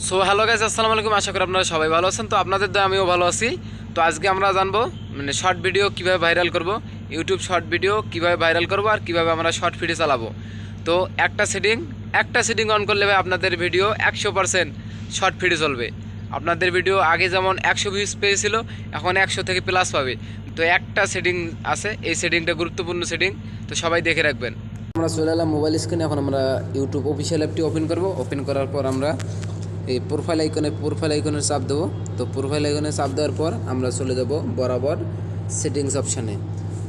So hello guys, আসসালামু আলাইকুম। আশা করি আপনারা সবাই ভালো আছেন। তো আপনাদের দয়া আমিও ভালো আছি। তো আজকে আমরা জানবো শর্ট ভিডিও কিভাবে ভাইরাল করব, ইউটিউব শর্ট ভিডিও কিভাবে ভাইরাল করব, আর কিভাবে আমরা শর্ট ভিডিও চালাবো। তো একটা সেটিং অন করলে ভাই আপনাদের ভিডিও 100% শর্ট ভিডিও চলবে। আপনাদের ভিডিও আগে যেমন 100 ভিউজ পেয়েছিল, এখন 100 থেকে প্লাস পাবে। তো একটা সেটিং আছে, এই সেটিংটা গুরুত্বপূর্ণ সেটিং, তো সবাই দেখে রাখবেন। আমরা চলে এলাম মোবাইল স্ক্রিনে। এখন আমরা ইউটিউব অফিসিয়াল অ্যাপটি ওপেন করব। ওপেন করার পর আমরা এই প্রোফাইল আইকনে চাপ দেবো। তো প্রোফাইল আইকনে চাপ দেওয়ার পর আমরা চলে যাব বরাবর সেটিংস অপশানে।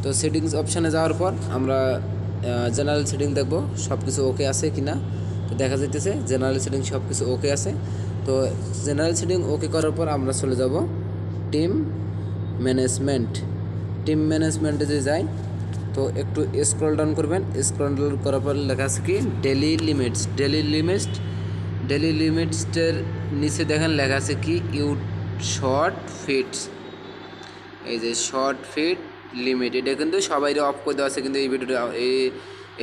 তো সেটিংস অপশানে যাওয়ার পর আমরা জেনারেল সেটিং দেখব সব কিছু ওকে আছে কি না। তো দেখা যাইতেছে জেনারেল সেটিং সব কিছু ওকে আছে। তো জেনারেল সেটিং ওকে করার পর আমরা চলে যাব টিম ম্যানেজমেন্টে যে যাই, তো একটু স্ক্রল ডাউন করবেন। স্ক্রল ডাউন করার পর লেখা আছে কি ডেলি লিমিটসের নিচে দেখেন লেখা আছে কি শর্ট ফিটস। এই যে শর্ট ফিট লিমিট, এটা কিন্তু সবাই অফ করে দেওয়া আছে, কিন্তু এই ভিডিওটা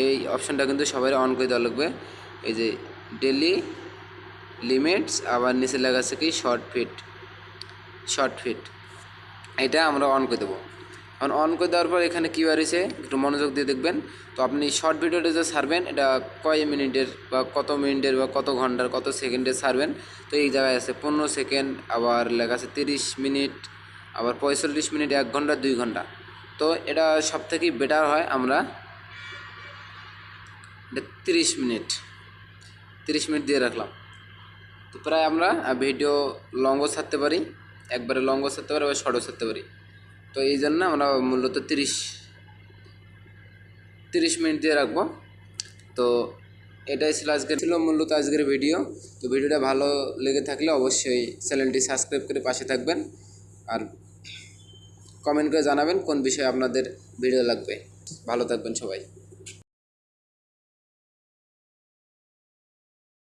এই অপশানটা কিন্তু সবাই অন করে দেওয়া লাগবে। এই যে ডেলি লিমিটস, আবার নিচে লেখা আছে কি শর্ট ফিট, এটা আমরা অন করে দেবো। এখন অন করে দেওয়ার পর এখানে কী বাড়িছে একটু মনোযোগ দিয়ে দেখবেন। তো আপনি শর্ট ভিডিওটা যে ছাড়বেন, এটা কয় মিনিটের বা কত মিনিটের বা কত ঘন্টার কত সেকেন্ডের ছাড়বেন। তো এই জায়গায় আছে 15 সেকেন্ড, আবার লেখা আছে 30 মিনিট, আবার 45 মিনিট, 1 ঘন্টা, 2 ঘন্টা। তো এটা সব থেকেই বেটার হয় আমরা এটা 30 মিনিট দিয়ে রাখলাম। তো প্রায় আমরা ভিডিও লংও ছাড়তে পারি, একবারে লংও ছাড়তে পারি, আবার শর্টও ছাড়তে পারি। তো এই জন্য আমরা মূলত 30 মিনিট দিয়ে রাখবো। তো এটাই ছিল মূলত আজকের ভিডিও। তো ভিডিওটা ভালো লেগে থাকলে অবশ্যই চ্যানেলটি সাবস্ক্রাইব করে পাশে থাকবেন, আর কমেন্ট করে জানাবেন কোন বিষয়ে আপনাদের ভিডিও লাগবে। ভালো থাকবেন সবাই।